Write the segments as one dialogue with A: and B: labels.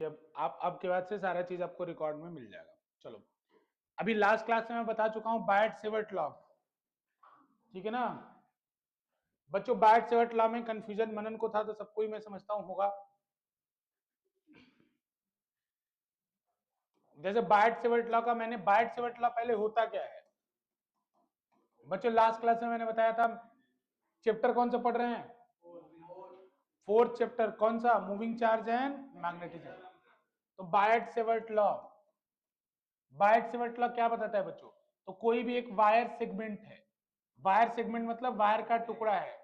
A: अब आप अब के बाद से सारा चीज आपको रिकॉर्ड में मिल जाएगा। चलो, अभी लास्ट क्लास में मैं बता चुका हूं बायट सेवर्ट लॉ, ठीक है ना बच्चों। बायट सेवर्ट लॉ में कंफ्यूजन मनन को था, तो सबको ही मैं समझता हूं होगा। जैसे बायट सेवर्ट लॉ का मैंने बायट सेवर्ट लॉ पहले होता क्या है बच्चों, लास्ट क्लास में मैंने बताया था। चैप्टर कौन सा पढ़ रहे हैं? Fourth chapter. कौन सा? Moving charge and magnetism. तो बायट सेवर्ट लॉ, बायट सेवर्ट लॉ क्या बताता है बच्चों? तो कोई भी एक वायर सेगमेंट है, वायर सेगमेंट मतलब वायर का टुकड़ा है,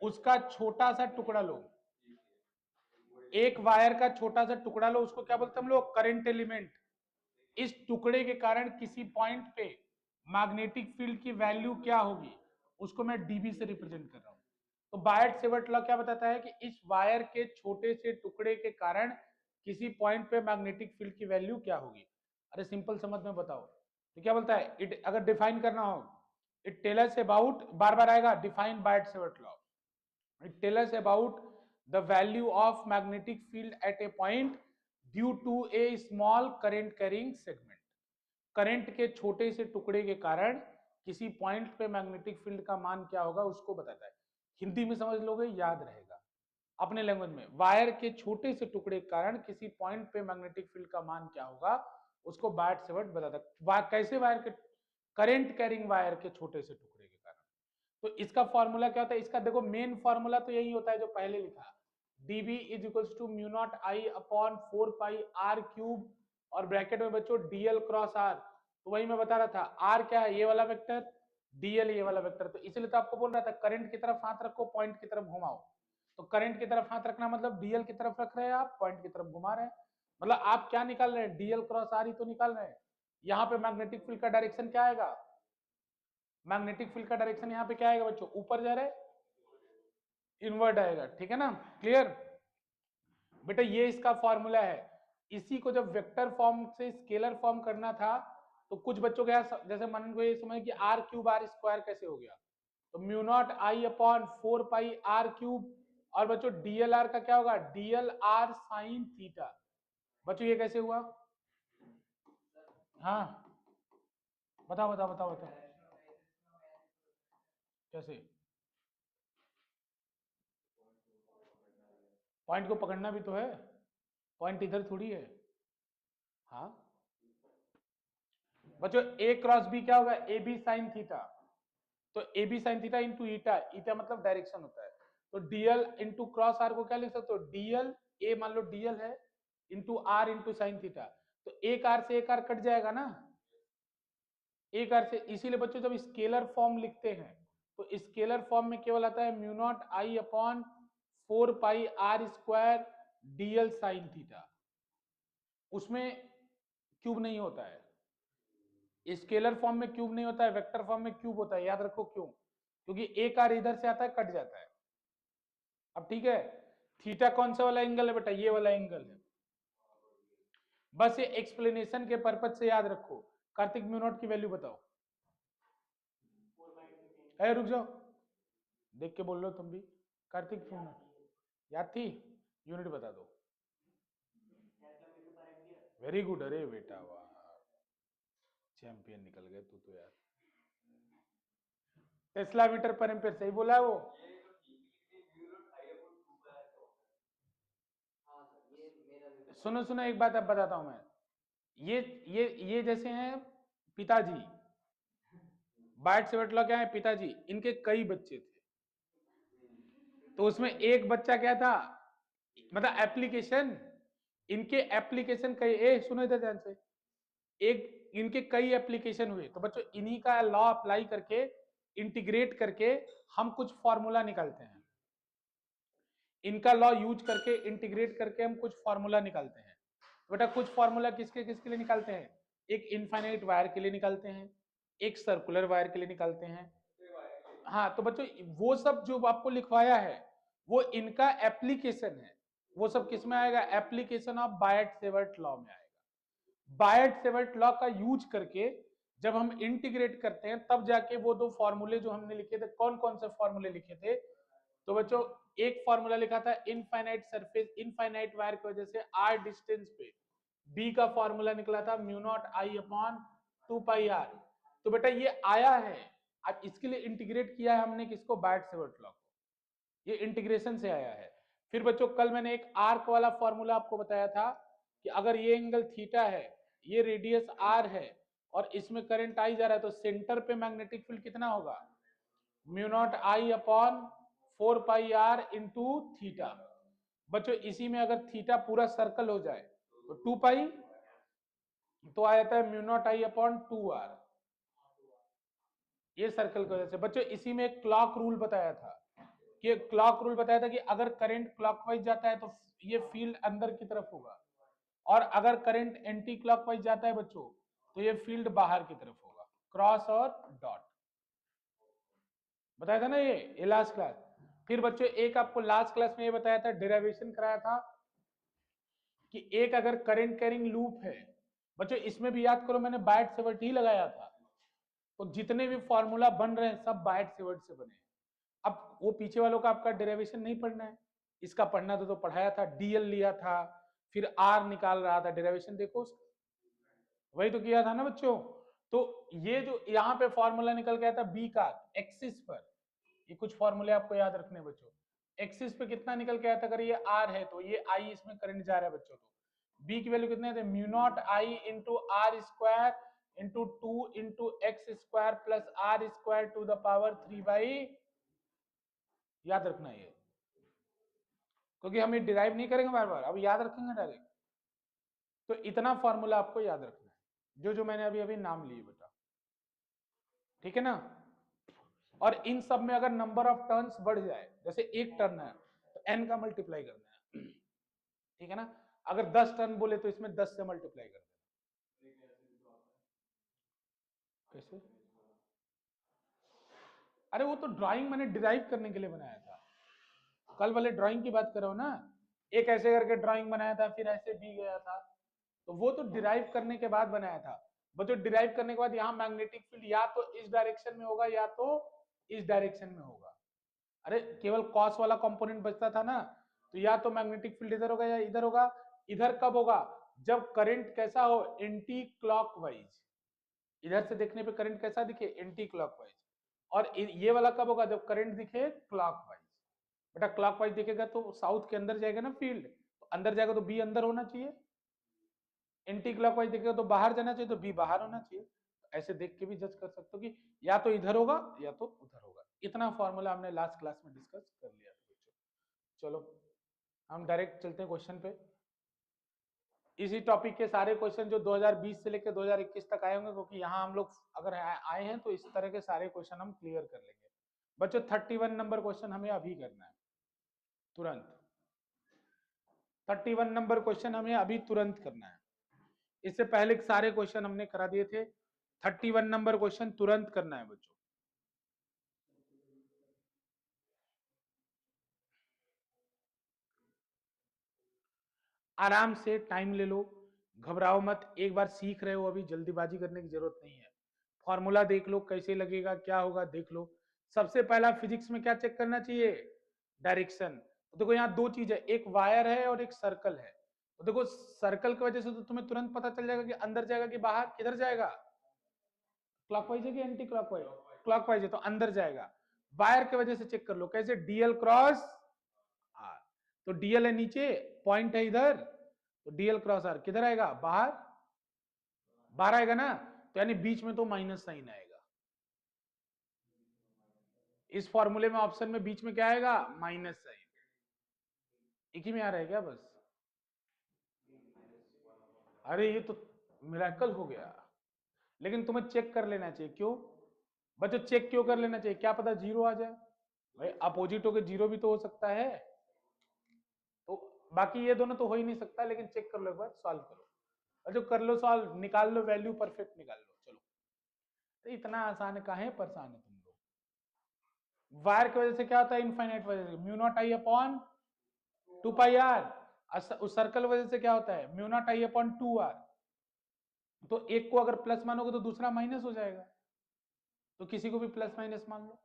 A: उसका छोटा सा टुकड़ा लो, एक वायर का छोटा सा टुकड़ा लो, उसको क्या बोलते हैं हम लोग? Current element. इस टुकड़े के कारण किसी पॉइंट पे मैग्नेटिक फील्ड की वैल्यू क्या होगी, उसको मैं डीबी से रिप्रेजेंट कर रहा हूं। तो बायट सेवर्ट लॉ क्या बताता है कि इस वायर के छोटे से टुकड़े के कारण किसी पॉइंट पे मैग्नेटिक फील्ड की वैल्यू क्या होगी। अरे सिंपल समझ में बताओ, तो क्या बोलता है? इट अगर डिफाइन करना हो, इट टेल अस अबाउट, बार बार आएगा define Biot Savart law, it tell us about the value of magnetic field at a point due to a small current carrying segment. Current के छोटे से टुकड़े के कारण किसी पॉइंट पे मैग्नेटिक फील्ड का मान क्या होगा उसको बताता है। हिंदी में समझ लोगे, याद रहेगा अपने लैंग्वेज में। वायर के छोटे से टुकड़े के कारण किसी पॉइंट पे मैग्नेटिक फील्ड का मान क्या होगा, उसको बायट सेवर्ट बताता है। कैसे? वायर के करंट कैरिंग वायर के छोटे से टुकड़े के कारण। तो इसका फॉर्मूला क्या होता है? इसका देखो मेन फॉर्मूला तो यही होता है जो पहले लिखा, dB is equals to mu not I upon 4 pi r cube, और ब्रैकेट में बच्चों dl क्रॉस आर। तो वही मैं बता रहा था, आर क्या है? ये वाला वेक्टर, dl ये वाला वेक्टर। तो इसलिए तो आपको बोल रहा था करंट की तरफ हाथ रखो, पॉइंट की तरफ घुमाओ। तो करंट की तरफ हाथ रखना मतलब dl की तरफ रख रहे हैं आप, पॉइंट की तरफ घुमा रहे हैं। मतलब आप क्या निकाल रहे हैं? dl क्रॉस आर ही तो निकाल रहे हैं। यहाँ पे मैग्नेटिक फील्ड का डायरेक्शन क्या आएगा? मैग्नेटिक फील्ड का डायरेक्शन यहाँ पे क्या आएगा बच्चों? ऊपर जा रहे, इनवर्ट आएगा, ठीक है ना? क्लियर बेटा, ये इसका फॉर्मूला है। इसी को जब वेक्टर फॉर्म से स्केलर फॉर्म करना था, तो कुछ बच्चों के यहाँ जैसे मन को ये समझ कि आर क्यूब आर स्क्वायर कैसे हो गया, तो mu not I upon 4 pi r cube, और बच्चों डीएल आर का क्या होगा? DL r sine theta. बच्चों ये कैसे हुआ? हाँ बताओ बताओ बताओ बताओ कैसे? पॉइंट को पकड़ना भी तो है, पॉइंट इधर थोड़ी है। हाँ बच्चों ए क्रॉस बी क्या होगा? A B sine theta. तो A B sine theta into eta, eta मतलब डायरेक्शन होता है। तो डीएल इंटू क्रॉस आर को क्या लिख सकते हो? डीएल, ए मान लो डीएल है, into r into sine theta. तो एक आर से एक आर कट जाएगा ना, एक आर से। इसीलिए बच्चों जब स्केलर फॉर्म लिखते हैं, तो स्केलर फॉर्म में केवल आता है mu not I upon 4 pi r square DL sine theta, उसमें क्यूब नहीं होता है। स्केलर फॉर्म में क्यूब नहीं होता है, वेक्टर फॉर्म में क्यूब होता है। याद रखो क्यों? क्योंकि एक आर इधर से आता है, कट जाता है। अब ठीक है, थीटा कौन सा वाला एंगल है बेटा? ये वाला एंगल है। बस ये एक्सप्लेनेशन के पर्पज से याद रखो। कार्तिक म्यू नॉट की वैल्यू बताओ। अरे रुक जाओ, देख के बोल लो तुम भी। कार्तिक म्यू नॉट याद थी? यूनिट बता दो। वेरी गुड, अरे बेटा वाह, चैंपियन निकल गए तू तो यार। टेस्ला मीटर पर एम्पेयर, सही बोला है वो। सुनो सुनो, एक बात अब बताता हूं मैं। ये ये जैसे हैं पिताजी, बायट सेवर्ट लॉ क्या है? पिताजी, इनके कई बच्चे थे, तो उसमें एक बच्चा क्या था, मतलब एप्लीकेशन, इनके एप्लीकेशन कई, ए सुनो इधर ध्यान से, एक इनके कई एप्लीकेशन हुए, तो बच्चों इन्हीं का लॉ अप्लाई करके, इंटीग्रेट करके हम कुछ फॉर्मूला निकालते हैं। इनका लॉ यूज करके, इंटीग्रेट करके हम कुछ फॉर्मूला निकालते हैं। तो बेटा कुछ फॉर्मूला किसके किसके लिए निकालते हैं? एक इनफाइनाइट वायर के लिए निकालते हैं, एक सर्कुलर वायर के लिए निकालते हैं। हाँ तो बच्चों वो सब जो आपको लिखवाया है, वो इनका एप्लीकेशन है। वो सब किस में आएगा? एप्लीकेशन ऑफ बायट सेवर्ट लॉ में आएगा। बायट सेवर्ट लॉ का यूज करके जब हम इंटीग्रेट करते हैं, तब जाके वो दो फॉर्मूले जो हमने लिखे थे, कौन कौन से फॉर्मूले लिखे थे? तो बच्चों एक फॉर्मूला लिखा था इनफाइनाइट सरफेस, इनफाइनाइट वायर की वजह से आर डिस्टेंस पे बी का फॉर्मूला निकला था mu not I upon 2 pi r. तो बेटा ये आया है, अब इसके लिए इंटीग्रेट किया है हमने किसको, बायट-सेवर्ट लॉ को, ये इंटीग्रेशन से आया है। फिर बच्चों कल मैंने एक आर्क वाला फॉर्मूला आपको बताया था कि अगर ये एंगल थीटा है, ये रेडियस आर है और इसमें करंट आई जा रहा है, तो सेंटर पे मैग्नेटिक फील्ड कितना होगा, mu not I upon 4 pi r into theta. बच्चों इसी में अगर थीटा पूरा सर्कल हो जाए तो 2 पाई, तो आ जाता है mu not I upon 2 r, ये सर्कल की वजह से। बच्चों इसी में एक क्लॉक रूल बताया था कि क्लॉक रूल बताया था कि अगर करंट क्लॉकवाइज जाता है तो ये फील्ड अंदर की तरफ होगा, और अगर करंट एंटी क्लॉकवाइज जाता है बच्चों तो ये फील्ड बाहर की तरफ होगा, क्रॉस और डॉट, बताया था ना ये लास्ट क्लास। फिर बच्चों एक आपको लास्ट क्लास में ये बताया था, डेरिवेशन कराया था कि एक अगर करंट कैरिंग लूप है, बच्चों इसमें भी याद करो मैंने बायट-सेवर्ट ही लगाया था, तो जितने भी फॉर्मूला बन रहे हैं सब बायट-सेवर्ट से बने हैं। अब वो पीछे वालों का आपका डेरिवेशन नहीं पढ़ना है, इसका पढ़ना तो पढ़ाया था, डीएल लिया था, फिर आर निकाल रहा था, डेरिवेशन देखो उसका, वही तो किया था ना बच्चों। तो ये जो यहाँ पे फॉर्मूला निकल गया था बी का एक्सिस पर, ये कुछ फॉर्मूले आपको याद रखने बच्चों, एक्सिस पे कितना निकल के आया था, अगर ये आर है तो ये आई इसमें करंट जा रहा है बच्चों, तो बी की वैल्यू कितने थे, mu not I into r square into 2 into x square plus r square to the power 3/, याद रखना ये, क्योंकि हम ये डिराइव नहीं करेंगे बार बार, अब याद रखेंगे डायरेक्ट। तो इतना फॉर्मूला आपको याद रखना है जो जो मैंने अभी अभी नाम लिए बेटा, ठीक है ना। और इन सब में अगर नंबर ऑफ टर्न्स बढ़ जाए, जैसे एक टर्न है तो n का मल्टीप्लाई करना है, ठीक है ना। अगर 10 टर्न बोले तो इसमें 10 से मल्टीप्लाई कर देना। कैसे, अरे वो तो ड्राइंग मैंने डिराइव करने के लिए बनाया था, कल वाले ड्राइंग की बात कर रहा हूं ना, एक ऐसे करके ड्राइंग बनाया था, फिर ऐसे भी गया था, तो वो तो डिराइव करने के बाद बनाया था। बच्चों डिराइव करने के बाद यहाँ मैग्नेटिक फील्ड या तो इस डायरेक्शन में होगा या तो इस डायरेक्शन में होगा, अरे केवल कॉस वाला कंपोनेंट बचता था ना, तो या तो मैग्नेटिक फील्ड इधर होगा या इधर होगा। इधर कब होगा, जब करंट कैसा हो, एंटी क्लॉकवाइज, इधर से देखने पे करंट कैसा दिखे, एंटी क्लॉकवाइज। और ये वाला कब होगा, जब करंट दिखे क्लॉकवाइज। बेटा क्लॉकवाइज दिखेगा तो साउथ के अंदर जाएगा ना फील्ड, तो अंदर जाएगा तो बी अंदर होना चाहिए, एंटी क्लॉकवाइज दिखेगा तो बाहर जाना चाहिए, तो बी बाहर होना चाहिए। ऐसे देख के भी जज कर सकते हो कि या तो इधर होगा या तो उधर होगा। इतना फॉर्मूला हमने लास्ट क्लास में डिस्कस कर लिया था बच्चों। चलो हम डायरेक्ट चलते हैं क्वेश्चन पे। इसी टॉपिक के सारे क्वेश्चन जो 2020 से लेकर 2021 तक आए होंगे, क्योंकि यहाँ हम लोग अगर आए हैं तो इस तरह के सारे क्वेश्चन हम क्लियर कर लेंगे बच्चों। 31 नंबर क्वेश्चन हमें अभी करना है तुरंत, 31 नंबर क्वेश्चन हमें अभी तुरंत करना है, इससे पहले सारे क्वेश्चन हमने करा दिए थे। 31 नंबर क्वेश्चन तुरंत करना है बच्चों। आराम से टाइम ले लो, घबराओ मत, एक बार सीख रहे हो अभी, जल्दीबाजी करने की जरूरत नहीं है। फॉर्मूला देख लो कैसे लगेगा, क्या होगा देख लो। सबसे पहला फिजिक्स में क्या चेक करना चाहिए, डायरेक्शन। तो देखो यहाँ दो चीज है, एक वायर है और एक सर्कल है। तो देखो सर्कल की वजह से तो तुम्हें तुरंत पता चल जाएगा कि अंदर जाएगा कि बाहर, किधर जाएगा, क्लॉकवाइज है कि एंटी क्लॉकवाइज, क्लॉकवाइज है तो अंदर जाएगा। वायर की वजह से चेक कर लो कैसे, डीएल क्रॉस आर, तो डीएल है नीचे, पॉइंट है इधर, तो डीएल क्रॉस आर किधर आएगा, बाहर, बाहर आएगा ना, तो यानी बीच में तो माइनस साइन आएगा। इस फॉर्मूले में ऑप्शन में बीच में क्या आएगा, माइनस साइन। एक ही में आ रहा है क्या बस, अरे ये तो मिराकल हो गया। लेकिन तुम्हें चेक कर लेना चाहिए, क्यों बच्चों चेक क्यों कर लेना चाहिए, क्या पता जीरो आ जाए, भाई अपोजिट होकर जीरो भी तो हो सकता है। तो बाकी ये दोनों तो हो ही नहीं सकता, लेकिन चेक कर लो एक बार, सॉल्व करो, और जो कर लो सॉल्व, निकाल लो वैल्यू परफेक्ट निकाल लो। चलो तो इतना आसान है, काहे परेशान है तुम लोग। वायर की वजह से क्या होता है, इनफाइनाइट वजह से mu not I upon 2 pi r, उस सर्कल वजह से क्या होता है, mu not I upon 2 r. तो एक को अगर प्लस मानोगे तो दूसरा माइनस हो जाएगा, तो किसी को भी प्लस माइनस मान लो।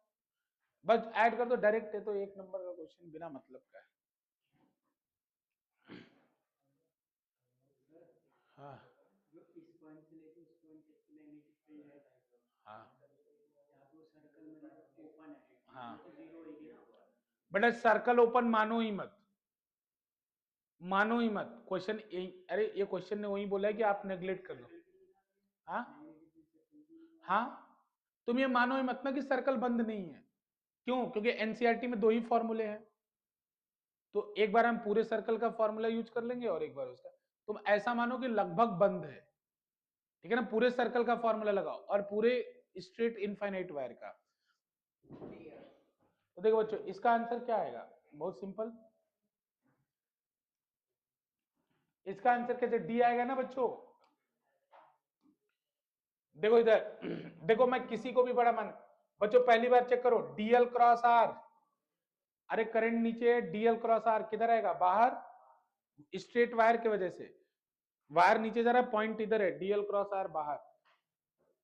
A: बस ऐड कर दो डायरेक्ट है, तो एक नंबर का क्वेश्चन बिना मतलब का है। हाँ हाँ हाँ, बेटा सर्कल ओपन मानो ही मत, मानो ही मत क्वेश्चन। अरे ये क्वेश्चन ने वही बोला है कि आप नेग्लेक्ट कर लो। हाँ हाँ, तुम ये मानो ही मत ना कि सर्कल बंद नहीं है। क्यों? क्योंकि एनसीईआरटी में दो ही फॉर्मूले हैं, तो एक बार हम पूरे सर्कल का फॉर्मूला यूज कर लेंगे और एक बार उसका। तुम ऐसा मानो कि लगभग बंद है, ठीक है ना, पूरे सर्कल का फॉर्मूला लगाओ और पूरे स्ट्रेट इनफाइनाइट वायर का। तो देखो बच्चों, इसका आंसर क्या आएगा? बहुत सिंपल, इसका आंसर कैसे? डी आएगा ना बच्चों। देखो इधर, देखो मैं किसी को भी बड़ा मान, बच्चों पहली बार चेक करो, डीएल क्रॉस आर, अरे करंट नीचे, डीएल क्रॉस आर किधर आएगा? बाहर, स्ट्रेट वायर की वजह से वायर नीचे जा रहा है, पॉइंट इधर है, डीएल क्रॉस आर बाहर।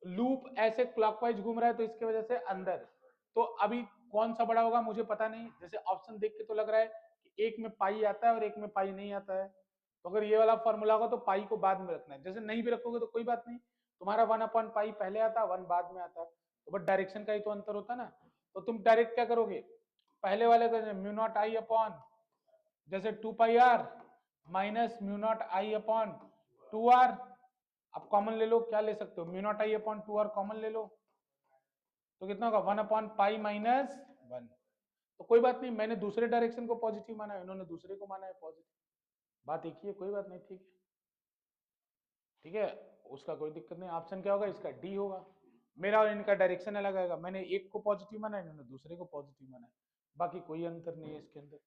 A: लूप ऐसे क्लॉकवाइज घूम रहा है, तो इसकी वजह से अंदर। तो अभी कौन सा बड़ा होगा मुझे पता नहीं, जैसे ऑप्शन देख के तो लग रहा है कि एक में पाई आता है और एक में पाई नहीं आता है। तो अगर ये वाला फॉर्मूला होगा तो पाई को बाद में रखना है, जैसे नहीं भी रखोगे तो कोई बात नहीं, तुम्हारा 1/पाई पहले आता, 1 बाद में आता, तो बट डायरेक्शन का ही तो अंतर होता ना। तो तुम डायरेक्ट क्या करोगे, पहले वाले का म्यू नॉट आई अपॉन, जैसे 2 pi R minus mu not I upon 2 R. अब कॉमन ले लो, क्या ले सकते हो, mu not I upon 2 R common ले लो, तो कितना होगा 1/पाई-1। तो कोई बात नहीं, मैंने दूसरे डायरेक्शन को पॉजिटिव माना है, इन्होंने दूसरे को माना है पॉजिटिव, बात एक ही है, कोई बात नहीं, ठीक है, ठीक है, उसका कोई दिक्कत नहीं। ऑप्शन क्या होगा इसका? डी होगा। मेरा और इनका डायरेक्शन अलग आएगा, मैंने एक को पॉजिटिव माना है, इन्होंने दूसरे को पॉजिटिव माना है, बाकी कोई अंतर नहीं है इसके अंदर।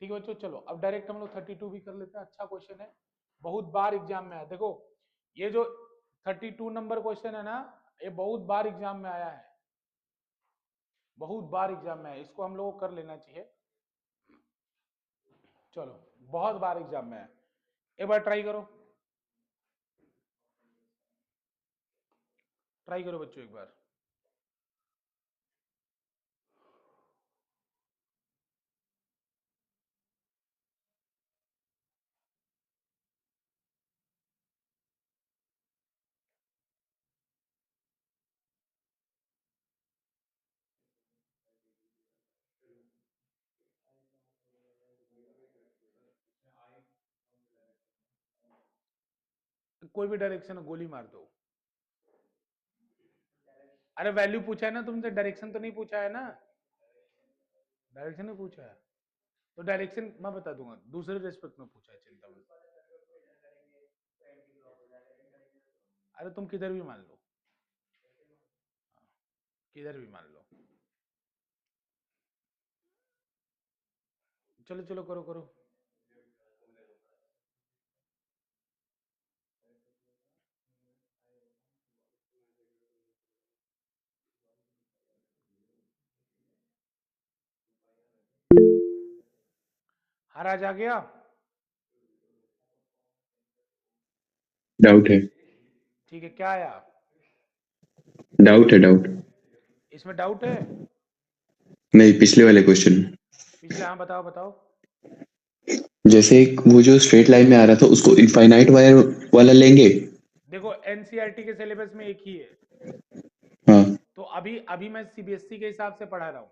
A: ठीक है बच्चों, चलो अब डायरेक्ट हम लोग 32 भी कर लेते हैं। अच्छा क्वेश्चन है, बहुत बार एग्जाम में आया। देखो ये जो 32 नंबर क्वेश्चन है ना, ये बहुत बार एग्जाम में आया है, बहुत बार एग्जाम में आया, इसको हम लोगों को कर लेना चाहिए। चलो, बहुत बार एग्जाम में आया, एक बार ट्राई करो, ट्राई करो बच्चों एक बार। कोई भी डायरेक्शन गोली मार दो। अरे वैल्यू पूछा है ना तुमसे, डायरेक्शन तो नहीं पूछा है ना, डायरेक्शन नहीं पूछा है, तो डायरेक्शन मैं बता दूंगा, दूसरे रेस्पेक्ट में पूछा है, चिंता मत। अरे तुम किधर भी मान लो, किधर भी मान लो, चलो चलो करो करो। महाराज आ गया,
B: डाउट है,
A: ठीक है, क्या आया
B: डाउट है, डाउट।
A: इसमें? डाउट है?
B: नहीं, पिछले वाले क्वेश्चन
A: पिछले, हाँ बताओ बताओ।
B: जैसे वो जो स्ट्रेट लाइन में आ रहा था उसको इनफाइनाइट वायर वाला लेंगे।
A: देखो एनसीईआरटी के सिलेबस में एक ही है,
B: हाँ,
A: तो अभी अभी मैं सीबीएसई के हिसाब से पढ़ा रहा हूँ,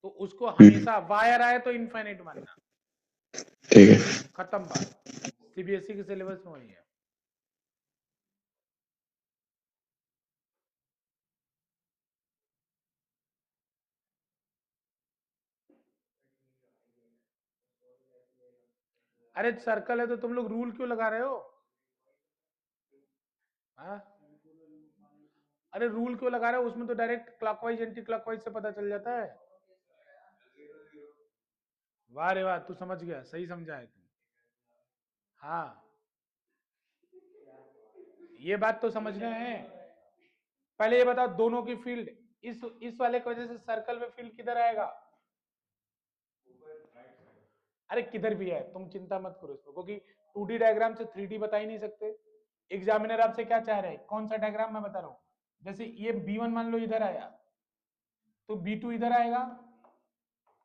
A: तो उसको
B: हम्म,
A: हमेशा वायर आए तो इनफाइनाइट मानना,
B: ठीक है।
A: खत्म बात। सीबीएसई के सिलेबस में वही है। अरे सर्कल है तो तुम लोग रूल क्यों लगा रहे हो? हाँ, अरे रूल क्यों लगा रहे हो? उसमें तो डायरेक्ट क्लॉकवाइज एंटी क्लॉकवाइज से पता चल जाता है। वाह रे वाह, तू समझ गया, सही समझा है तू। हाँ, ये बात तो समझना है। पहले ये बताओ, दोनों की फील्ड, इस वाले की वजह से सर्कल में फील्ड किधर आएगा? अरे किधर भी है, तुम चिंता मत करो इसमें, क्योंकि 2D डायग्राम से 3D बता ही नहीं सकते। एग्जामिनर आपसे क्या चाह रहे हैं, कौन सा डायग्राम मैं बता रहा हूँ, जैसे ये B1 मान लो इधर आया, तो B2 इधर आएगा,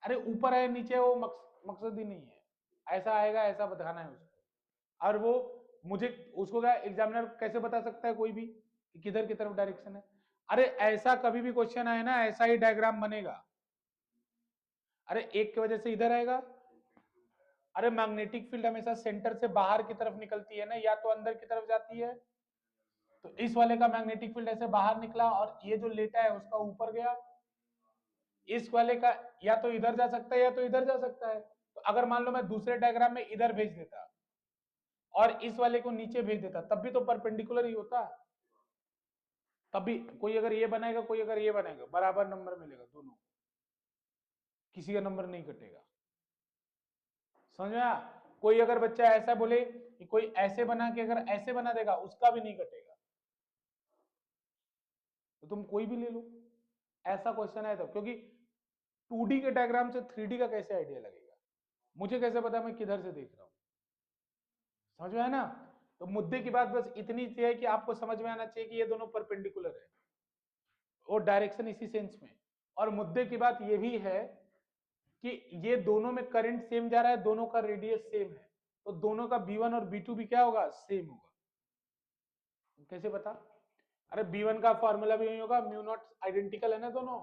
A: अरे ऊपर है नीचे वो मकसद ही नहीं है, ऐसा आएगा ऐसा बताना है उसको। और वो मुझे उसको क्या एग्जामिनर कैसे बता सकता है कोई भी कि किधर की तरफ डायरेक्शन है? अरे ऐसा कभी भी क्वेश्चन आए ना ऐसा ही डायग्राम बनेगा। अरे एक की वजह से इधर आएगा, अरे मैग्नेटिक फील्ड हमेशा सेंटर से बाहर की तरफ निकलती है ना, या तो अंदर की तरफ जाती है। तो इस वाले का मैग्नेटिक फील्ड ऐसे बाहर निकला और ये जो लेटा है उसका ऊपर गया। इस वाले का या तो इधर जा सकता है या तो इधर जा सकता है। तो अगर मान लो मैं दूसरे डायग्राम में इधर भेज देता और इस वाले को नीचे भेज देता तब भी तो परपेंडिकुलर ही होता। तब भी कोई अगर ये बनाएगा कोई अगर ये बनाएगा बराबर नंबर मिलेगा दोनों, किसी का नंबर नहीं कटेगा। समझ में आया? कोई अगर बच्चा ऐसा बोले कि कोई ऐसे बना के अगर ऐसे बना देगा उसका भी नहीं कटेगा। तो तुम कोई भी ले लो, ऐसा क्वेश्चन है तब, क्योंकि 2D के डायग्राम से 3D का कैसे आइडिया लगेगा? मुझे कैसे पता मैं किधर से देख रहा हूं? समझ में आया ना? तो मुद्दे की बात बस इतनी सी है कि आपको समझ में आना चाहिए कि ये दोनों परपेंडिकुलर है और डायरेक्शन इसी सेंस में। और मुद्दे की बात ये भी है कि ये दोनों में करंट सेम जा रहा है, दोनों का रेडियस सेम है, तो दोनों का B1 और B2 भी क्या होगा? सेम होगा। कैसे पता? अरे B1 का फॉर्मूला भी यही होगा, म्यू नॉट आइडेंटिकल है ना दोनों,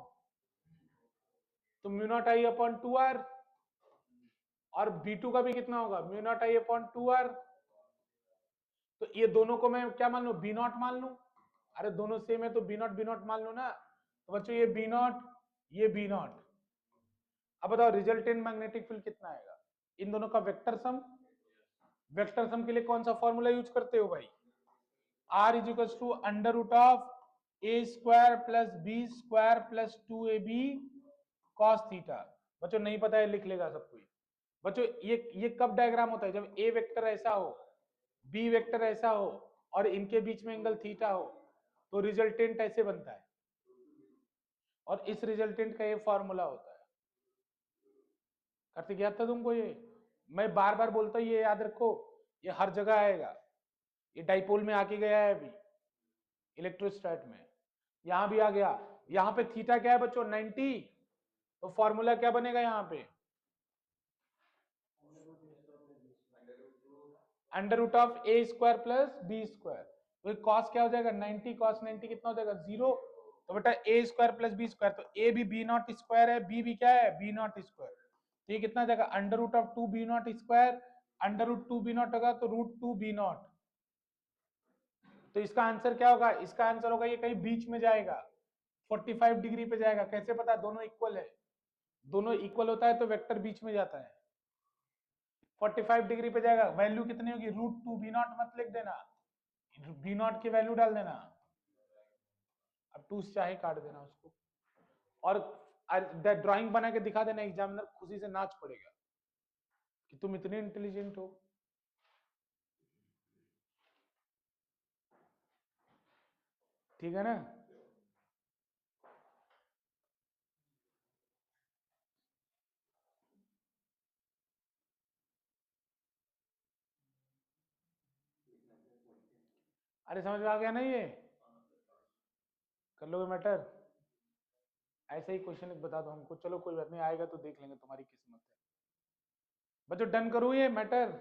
A: तो mu not I upon 2r, और B2 का भी कितना होगा? Mu not I upon 2r। तो ये दोनों को मैं क्या मान लू? B नॉट मान लू। अरे दोनों सेम है तो B नॉट मान लो ना। तो बच्चों ये B नॉट ये B नॉट। अब बताओ रिजल्टेंट मैग्नेटिक फील्ड कितना आएगा? इन दोनों का वेक्टर सम। वेक्टर सम के लिए कौन सा फॉर्मूला यूज करते हो भाई? R is equal to under root of a square plus b square plus 2ab cos theta. बच्चों नहीं पता है लिख लेगा सब कोई। बच्चों ये कब डायग्राम होता है? जब ए वेक्टर ऐसा हो, बी वेक्टर ऐसा हो और इनके बीच में एंगल थीटा हो, तो रिजल्टेंट ऐसे बनता है। और इस रिजल्टेंट का ये फॉर्मूला होता है। करते याद था तुमको? ये मैं बार बार बोलता हूं, ये याद रखो, ये हर जगह आएगा। ये डाइपोल में आके गया है अभी, इलेक्ट्रोस्टैट में, यहां भी आ गया। यहां पे थीटा क्या है बच्चों? 90। तो फॉर्मूला क्या बनेगा यहां पे? Under root of a square plus b square. तो कॉस क्या हो जाएगा? 90 कॉस 90 कितना हो जाएगा? 0। तो बेटा a square plus b square, तो ए भी बी नॉट स्क्वायर है, बी भी क्या है? B naught square. तो ये कितना आ जाएगा? Under root of 2 b naught square, under root 2 b naught होगा तो रूट 2 बी नॉट। तो इसका आंसर क्या होगा? इसका आंसर होगा ये कहीं बीच में जाएगा, 45 डिग्री पे जाएगा। कैसे पता? दोनों इक्वल है। दोनों इक्वल होता है तो वेक्टर बीच में जाता है। 45 डिग्री पे जाएगा। वैल्यू कितनी होगी? रूट 2 बी नॉट मत लिख देना, बी नॉट की वैल्यू डाल देना। अब 2 चाहे काट देना उसको, और ड्राइंग बना के दिखा देना, एग्जामिनर खुशी से नाच पड़ेगा कि तुम इतने इंटेलिजेंट हो। ठीक है ना? अरे समझ में आ गया ना? ये कर लोगे मैटर? ऐसे ही क्वेश्चन एक बता दो हमको, चलो कोई बात नहीं, आएगा तो देख लेंगे, तुम्हारी किस्मत है। बच्चों डन करूं ये मैटर?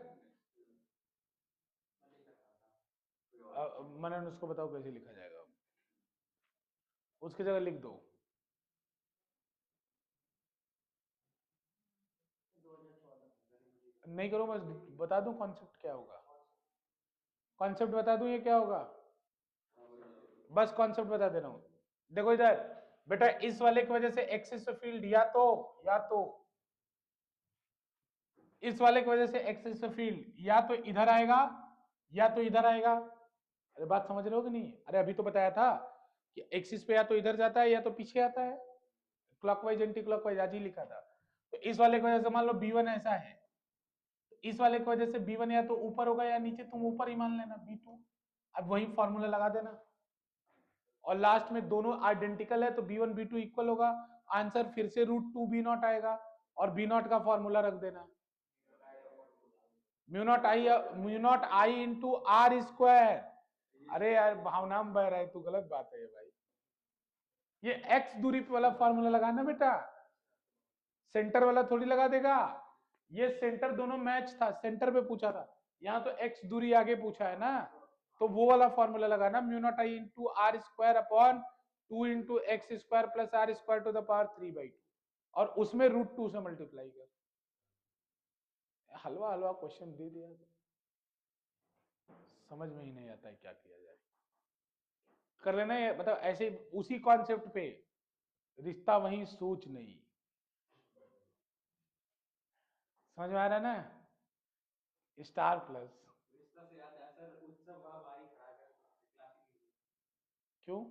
A: मनन उसको बताओ कैसे लिखा जाएगा, उसकी जगह लिख दो। नहीं करो, बस बता दूं कॉन्सेप्ट क्या होगा। कॉन्सेप्ट बता दूं ये क्या होगा, बस कॉन्सेप्ट बता दे रहा हूं। देखो इधर बेटा, इस वाले की वजह से एक्सिस फील्ड या तो इस वाले की वजह से एक्सिस फील्ड या तो इधर आएगा या तो इधर आएगा। अरे बात समझ रहे हो कि नहीं? अरे अभी तो बताया था कि एक्सिस पे या तो इधर जाता है या तो पीछे आता है, क्लॉकवाइज एंटी क्लॉकवाइज आज ही लिखा था। तो इस वाले की वजह से मान लो B1 ऐसा है, इस वाले की वजह से B1 या तो ऊपर होगा या नीचे, तुम ऊपर ही मान लेना B2। अब वही फॉर्मूला लगा देना, और लास्ट में दोनों आइडेंटिकल है तो B1 B2 इक्वल होगा। आंसर फिर से रूट 2 B नॉट आएगा, और B नॉट का फॉर्मूला रख देना, mu not I into r square. अरे यार भावना में बह रहा है तू, गलत बात है ये भाई। ये x दूरी पे वाला फॉर्मूला लगाना बेटा, सेंटर वाला थोड़ी लगा देगा, ये सेंटर दोनों मैच था, सेंटर पे पूछा था, यहाँ तो x दूरी आगे पूछा है ना, तो वो वाला फॉर्मूला लगाना, mu not I into r square upon 2 into x square plus r square to the power 3/2, और उसमें √2 से मल्टीप्लाई कर। हलवा हलवा क्वेश्चन दे दिया, समझ में ही नहीं आता है क्या किया जाए। कर लेना है मतलब ऐसे उसी कॉन्सेप्ट पे, रिश्ता वही सोच नहीं। समझ में आ रहा है ना? स्टार प्लस क्यों?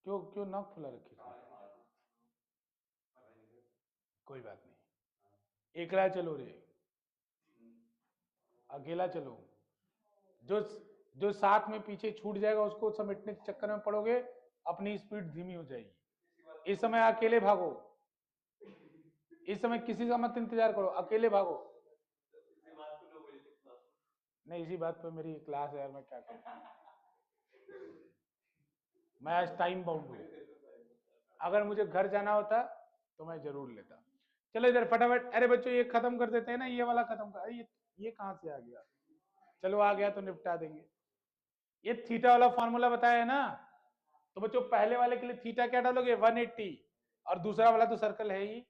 A: क्यों क्यों नाक फुला रखी? कोई बात नहीं, एकला चलो रे, अकेला चलो, जो जो साथ में पीछे छूट जाएगा उसको समेटने के चक्कर में पड़ोगे, अपनी स्पीड धीमी हो जाएगी। इस समय अकेले भागो, इस समय किसी का मत इंतजार करो, अकेले भागो। नहीं, इसी बात पे मेरी क्लास है यार, मैं क्या करूं, मैं आज टाइम बाउंड हूं, अगर मुझे घर जाना होता तो मैं जरूर लेता। चलो इधर फटाफट, अरे बच्चों ये खत्म कर देते हैं ना, ये वाला खत्म कर, ये कहां से आ गया? चलो आ गया तो निपटा देंगे। ये थीटा वाला फॉर्मूला बताया है ना, तो बच्चों पहले वाले के लिए थीटा क्या डालोगे? 180, और दूसरा वाला तो सर्कल है ही।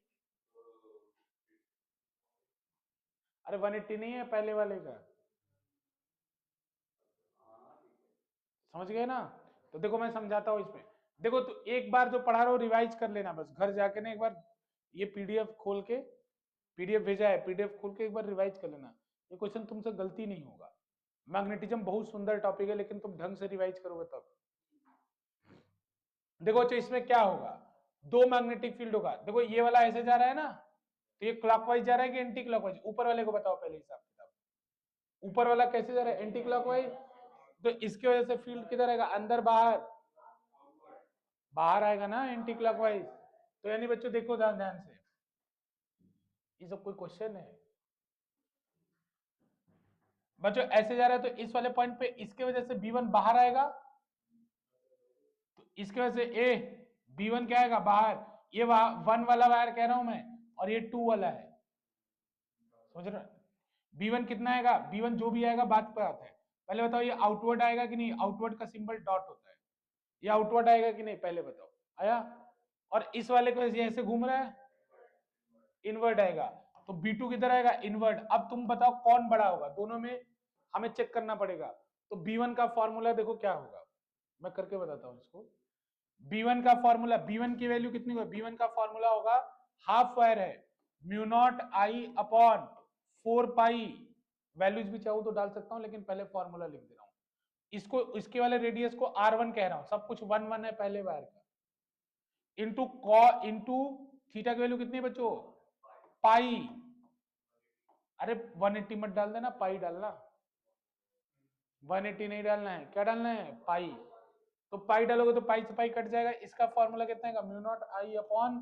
A: अरे 180 नहीं है पहले वाले का, समझ गए ना? तो देखो मैं समझाता हूं इसमें, देखो तो एक बार जो पढ़ा रहा हूं रिवाइज कर लेना, बस घर जाके ना एक बार ये पीडीएफ खोल के, पीडीएफ भेजा है, पीडीएफ खोल के एक बार रिवाइज कर लेना, ये क्वेश्चन तुमसे गलती नहीं होगा। मैग्नेटिज्म बहुत सुंदर टॉपिक है, लेकिन तुम ढंग से रिवाइज करोगे तब। देखो तो इसमें क्या होगा, दो मैग्नेटिक फील्ड होगा, देखो ये वाला ऐसे जा रहा है ना, तो ये क्लॉकवाइज जा रहा है कि एंटी क्लॉकवाइज? ऊपर वाले को बताओ पहले हिसाब किताब, ऊपर वाला कैसे जा रहा है? एंटी क्लॉकवाइज, तो इसकी वजह से फील्ड किधर आएगा? अंदर बाहर, बाहर आएगा ना एंटी क्लॉकवाइज। तो यानी बच्चों देखो ध्यान ध्यान से, ये सब कोई क्वेश्चन है? बच्चों ऐसे जा रहा है तो इस वाले पॉइंट पे इसके वजह से B1 बाहर आएगा, तो इसके वजह से ए B1 क्या आएगा? बाहर। ये 1 वाला वायर कह रहा हूं मैं, और ये 2 वाला है, समझ रहे? B1 कितना आएगा? B1 जो भी आएगा बात पर आता है, पहले बताओ ये आउटवर्ड आएगा कि नहीं? आउटवर्ड का सिंबल डॉट होता है, ये आउटवर्ड आएगा कि नहीं? पहले बताओ, आया? और इस वाले को ऐसे घूम रहा है, इनवर्ड आएगा, तो B2 किधर आएगा? इनवर्ड। अब तुम बताओ कौन बड़ा होगा दोनों में, हमें चेक करना पड़ेगा। तो B1 का फॉर्मूला देखो क्या होगा, मैं करके बताता हूं इसको। B1 का फॉर्मूला, B1 की वैल्यू कितनी होगी? B1 का फॉर्मूला होगा, हाफ वायर है, mu not I upon 4 pi, values भी चाहूं तो डाल सकता हूं, लेकिन पहले फॉर्मूला लिख दे रहा हूं। इसको, इसके वाले रेडियस को R1 कह रहा हूं, सब कुछ 1 1 है पहले वायर का, इंटू इंटू थीटा की वैल्यू कितनी है बच्चों? पाई। अरे 180 मत डाल देना, पाई डालना, 180 नहीं डालना है, क्या डालना है? पाई। तो पाई डालोगे तो पाई से पाई कट जाएगा, इसका फॉर्मूला कितना है? Mu not I upon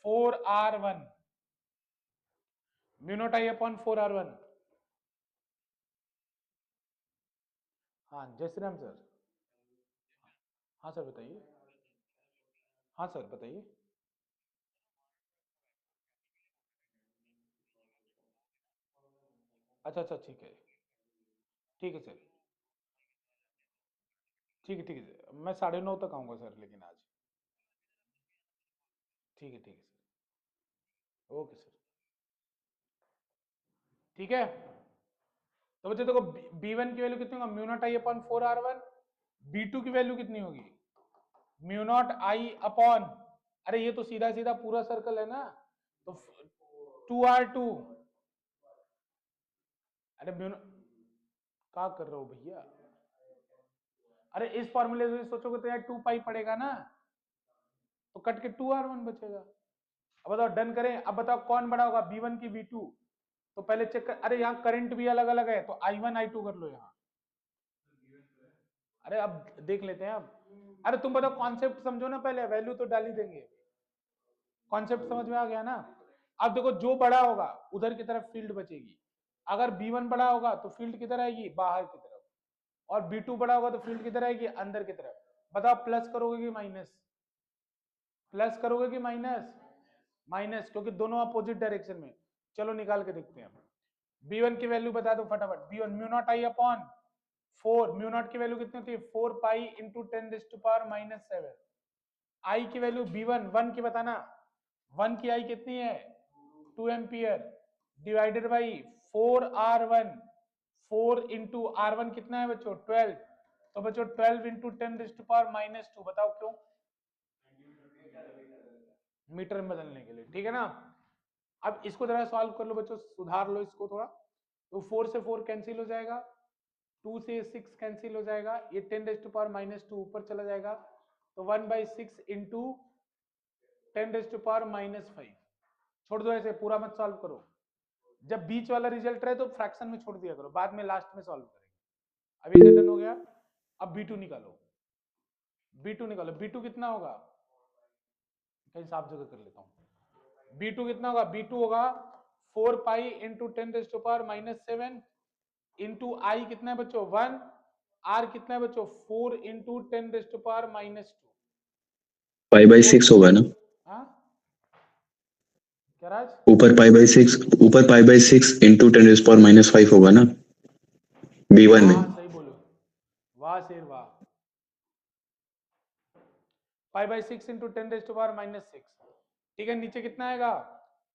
A: 4R1, mu naught I upon 4R1। हाँ जय श्री राम सर। हाँ सर बताइए। हाँ सर बताइए। अच्छा अच्छा ठीक है, ठीक है सर, ठीक है सर, मैं 9:30 तक आऊंगा सर, लेकिन आज। ठीक है सर, ओके सर, ठीक है। तो बच्चे देखो B1 की वैल्यू कितनी होगी? Mu naught I upon 4R1। B2 की वैल्यू कितनी होगी? म्यू नॉट आई अपॉन, अरे ये तो सीधा सीधा पूरा सर्कल है ना, तो 2R2। अरे म्यू क्या कर रहे हो भैया? अरे इस फॉर्मूले से सोचोगे तो यार 2 पाई पड़ेगा ना, तो कट के 2R1 बचेगा। अब बताओ डन करें? अब बताओ कौन बड़ा होगा, B1 की V2? तो पहले चेक कर, अरे यहाँ करंट भी अलग अलग है, तो I1 I2 कर लो यहाँ। अरे अब देख लेते हैं अब, अरे तुम बताओ कॉन्सेप्ट समझो ना, पहले वैल्यू तो डाल ही देंगे, कॉन्सेप्ट समझ में आ गया ना? अब देखो जो बड़ा होगा उधर की तरफ फील्ड बचेगी, अगर B1 बड़ा होगा तो फील्ड किधर आएगी? बाहर की तरफ, और B2 बड़ा होगा तो फील्ड किधर आएगी? अंदर की तरफ। बताओ प्लस करोगे कि माइनस? प्लस करोगे कि माइनस? माइनस, क्योंकि दोनों अपोजिट डायरेक्शन में। चलो निकाल के देखते हैं। b1 की वैल्यू बता दो फटाफट। b1 mu naught I upon 4, mu naught की वैल्यू कितनी होती है? 4 पाई इंटू 10⁻⁻7। आई की वैल्यू b1 1 की बताना। 1 की आई कितनी है? 2 ampere divided by 4r1। 4 into r1 कितना है बच्चों? 12। तो बच्चों 12 इंटू 10⁻⁻2। बताओ क्यों? मीटर में बदलने के लिए, ठीक है ना। अब इसको जरा सॉल्व कर लो बच्चों, सुधार लो इसको थोड़ा। तो 4 से 4 कैंसिल हो जाएगा, 2 से 6 कैंसिल हो जाएगा, ये 10⁻⁻2 ऊपर चला जाएगा। तो 1/6 इंटू 10⁻⁻5। छोड़ दो ऐसे, पूरा मत सॉल्व करो। जब बीच वाला रिजल्ट रहे तो फ्रैक्शन में छोड़ दिया करो, बाद में लास्ट में सॉल्व करेंगे। अब ये डन हो गया। अब b2 निकालो। b2 निकालो। b2 कितना होगा? कहीं साफ जगह कर लेता हूँ। b2 कितना होगा? b2 होगा 4 पाई इंटू 10⁻⁻7 इंटू आई कितना है बच्चों? 1। आर कितना है बच्चों? 4 इंटू 10⁻⁻2।
B: π/6 होगा ना?
A: हाँ क्या राज?
B: ऊपर π/6 इंटू 10⁻⁻5 होगा ना b1 में?
A: हाँ सही बोलो, वाह शेर वाह। π/6 इंटू 10⁻⁻6। ठीक है, नीचे कितना आएगा?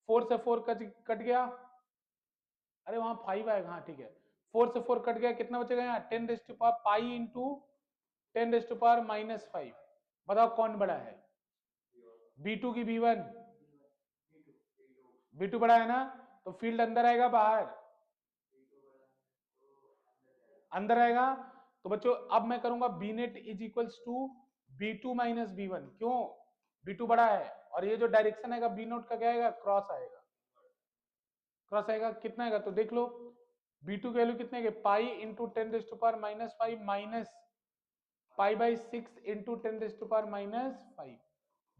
A: 4 से 4 कट गया। अरे वहां 5 आएगा, हाँ ठीक है। 4 से 4 कट गया, कितना बचेगा यहाँ? 10⁻⁻ पाई इंटू 10⁻⁻5। बताओ कौन बड़ा है? b2 की b1? b2 बड़ा है ना। तो फील्ड अंदर आएगा बाहर? अंदर आएगा। तो बच्चों अब मैं करूंगा B net is equals to b2 minus b1। क्यों? b2 बड़ा है, और ये जो डायरेक्शन आएगा b नोट का क्या आएगा? क्रॉस आएगा। क्रॉस आएगा कितना आएगा? तो देख लो b2 की वैल्यू कितने के? Pi into 10⁻⁻5 minus π/6 into 10⁻⁻5।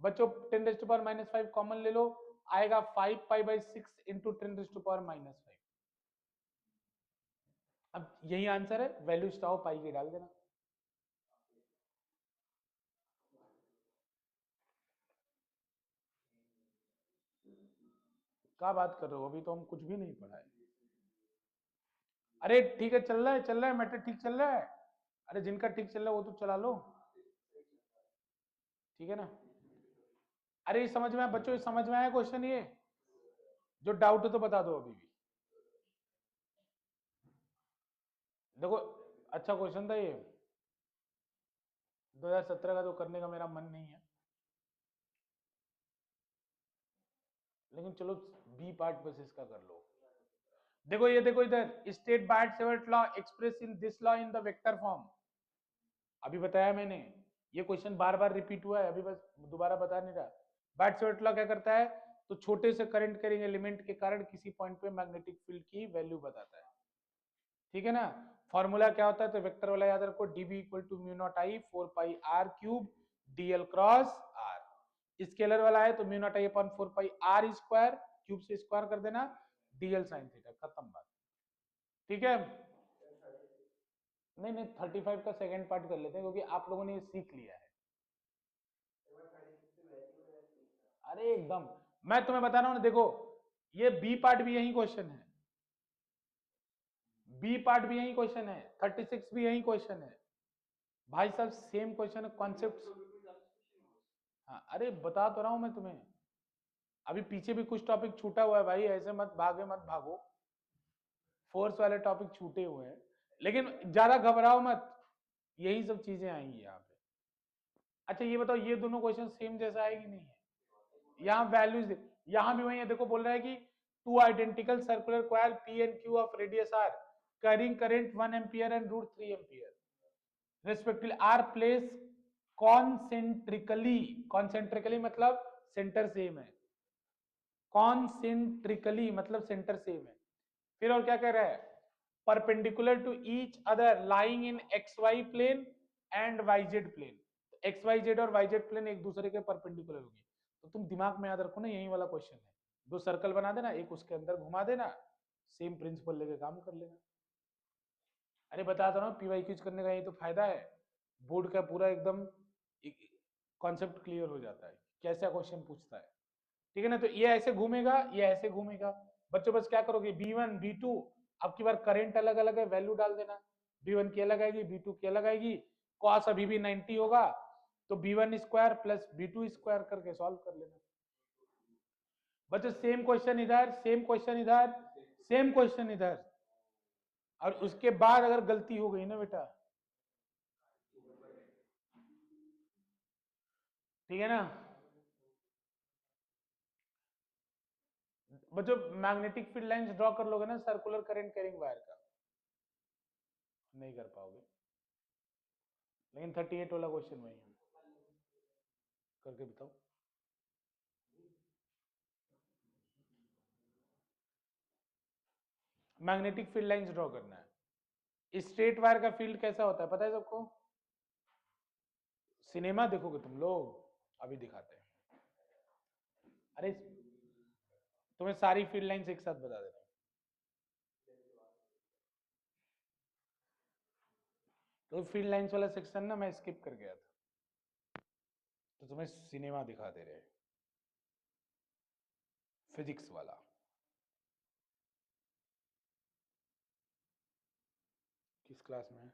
A: बच्चों 10⁻⁻5 कॉमन ले लो, आएगा 5 π/6 इंटू 10⁻⁻5। अब यही आंसर है, वैल्यू स्टाओ पाई की डाल देना। क्या बात कर रहे हो, अभी तो हम कुछ भी नहीं पढ़ा है। अरे ठीक है, चल रहा है, चल रहा है, मैटर ठीक चल रहा है। अरे जिनका ठीक चल रहा है वो तो चला लो, ठीक है ना। अरे ये समझ में आया बच्चों? ये समझ में आया क्वेश्चन? ये जो डाउट है तो बता दो अभी भी। देखो अच्छा क्वेश्चन था ये, 2017 का तो करने का मेरा मन नहीं है, लेकिन चलो बी पार्ट बस इसका कर लो। देखो ये देखो इधर, state Biot Savart law express in this law in the vector form. अभी बताया मैंने, ये क्वेश्चन बार बार रिपीट हुआ है, अभी बस दोबारा बता नहीं रहा। बायट-सेवर्ट लॉ क्या करता है? तो छोटे से करंट कैरिंग एलिमेंट के कारण किसी पॉइंट पे मैग्नेटिक फील्ड की वैल्यू बताता है, ठीक है ना। फॉर्मूला क्या होता है? तो वेक्टर वाला याद रखो, dB equal to mu not I 4 pi r cube dl cross r. Scalar वाला है तो mu not I upon 4 pi r square, cube से स्क्वायर कर देना, dl साइन थीटा, खत्म बात, ठीक है। नहीं नहीं 35 का सेकंड पार्ट कर लेते हैं, क्योंकि आप लोगों ने ये सीख लिया है। अरे एकदम, मैं तुम्हें बता रहा हूं ना, देखो ये बी पार्ट भी यही क्वेश्चन है, बी पार्ट भी यही क्वेश्चन है, 36 भी यही क्वेश्चन है भाई साहब, सेम क्वेश्चन है, कॉन्सेप्ट। हाँ अरे बता तो रहा हूं मैं तुम्हें, अभी पीछे भी कुछ टॉपिक छूटा हुआ है भाई, ऐसे मत भागे मत भागो, फोर्स वाले टॉपिक छूटे हुए हैं, लेकिन ज्यादा घबराओ मत, यही सब चीजें आएंगी यहाँ पे। अच्छा ये बताओ, ये दोनों क्वेश्चन सेम जैसा है कि नहीं है? यहाँ वैल्यूज, यहाँ भी वही है, देखो बोल रहा है कि two identical circular coil P and Q of radius r carrying current 1 ampere and √3 ampere respectively are place concentrically, concentrically मतलब सेंटर सेम है, कॉन्सेंट्रिकली मतलब सेंटर सेम है। फिर और क्या कह रहा है? Perpendicular to each other lying in x y plane and y z plane. X y z और वाई जेड प्लेन एक दूसरे के परपेंडिकुलर होंगे। तो तुम दिमाग में याद रखो ना, यही वाला क्वेश्चन है, दो सर्कल बना देना, एक उसके अंदर घुमा देना, सेम प्रिंसिपल लेके काम कर लेना। अरे बता दो ना, पीवाई क्यूज करने का यही तो फायदा है, बोर्ड का पूरा एकदम कॉन्सेप्ट क्लियर हो जाता है कैसा क्वेश्चन पूछता है। ठीक है ना, तो ये ऐसे घूमेगा, ये ऐसे घूमेगा। बच्चों बस क्या करोगे, B1 B2, अब की बार करंट अलग अलग है, वैल्यू डाल देना। B1 की अलग आएगी, B2 की अलग आएगी। कॉस अभी भी 90 होगा, तो B1 square plus B2 square करके सॉल्व कर लेना। बच्चों सेम क्वेश्चन इधर, सेम क्वेश्चन इधर, सेम क्वेश्चन इधर, और उसके बाद अगर गलती हो गई ना बेटा, ठीक है ना बच्चों, मैग्नेटिक फील्ड लाइंस ड्रॉ कर लोगे ना सर्कुलर करंट कैरिंग वायर का, नहीं कर पाओगे। लेकिन 38 वाला क्वेश्चन वही है, करके बताओ। मैग्नेटिक फील्ड लाइंस ड्रॉ करना है। स्ट्रेट वायर का फील्ड कैसा होता है पता है सबको? सिनेमा देखोगे तुम लोग, अभी दिखाते हैं। अरे तुम्हें सारी फील्ड लाइंस एक साथ बता देता हूँ। तो फील्ड लाइंस वाला सेक्शन ना मैं स्किप कर गया था, तो तुम्हें सिनेमा दिखा दे रहे, फिजिक्स वाला। किस क्लास में है?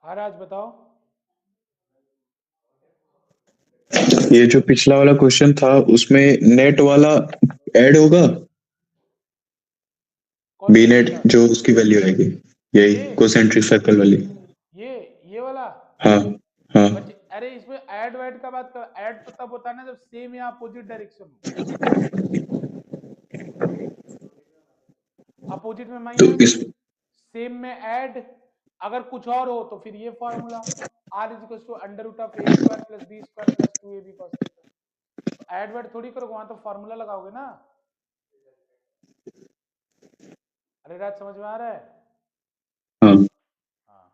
A: हाँ राज बताओ।
B: ये जो पिछला वाला क्वेश्चन था उसमें नेट वाला ऐड होगा,
A: कौन
B: बी
A: सा
B: नेट
A: पिछला?
B: जो उसकी वैल्यू आएगी, यही
A: ये
B: कोसेंट्रिक सर्कल वाली।
A: ये वाला।
B: हाँ हाँ।
A: बच्चे अरे इसमें ऐड वैड का बात कर, ऐड तो तब होता है ना जब सेम या अपोजिट डायरेक्शन हो। अपोजिट में
B: तो
A: माइनस,
B: इस
A: सेम में ऐड, अगर कुछ और हो तो फिर ये formula R is to under root of a square plus b square plus 2ab cos theta. तो ऐड वर्ड थोड़ी करोगे, वहां तो फॉर्मूला लगाओगे ना। अरे राज समझ में आ रहा है?
B: हाँ
A: हाँ।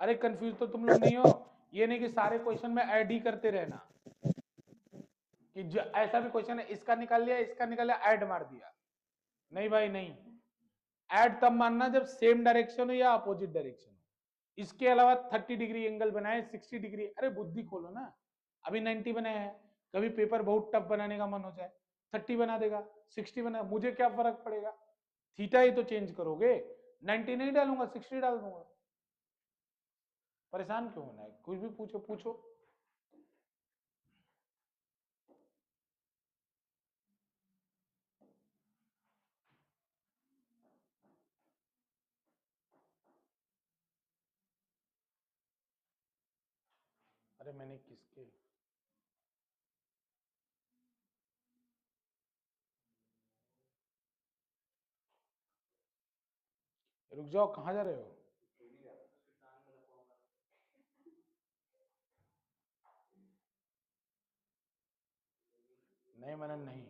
A: अरे कंफ्यूज तो तुम लोग नहीं हो, ये नहीं कि सारे क्वेश्चन में ऐड ही करते रहना, कि जो ऐसा भी क्वेश्चन है इसका निकाल लिया इसका निकाल लिया ऐड मार दिया। नहीं भाई नहीं, ऐड तब मानना जब सेम डायरेक्शन हो या अपोजिट डायरेक्शन हो। इसके अलावा 30 डिग्री एंगल बनाए, 60 डिग्री, अरे बुद्धि खोलो ना। अभी 90 बनाए हैं, कभी पेपर बहुत टफ बनाने का मन हो जाए 30 बना देगा, 60 बना, मुझे क्या फर्क पड़ेगा, थीटा ही तो चेंज करोगे। 90 नहीं डालूंगा 60 डाल दूंगा, परेशान क्यों होना है, कुछ भी पूछो पूछो। अरे मैंने किसके, रुक जाओ कहाँ जा रहे हो? नहीं मनन नहीं,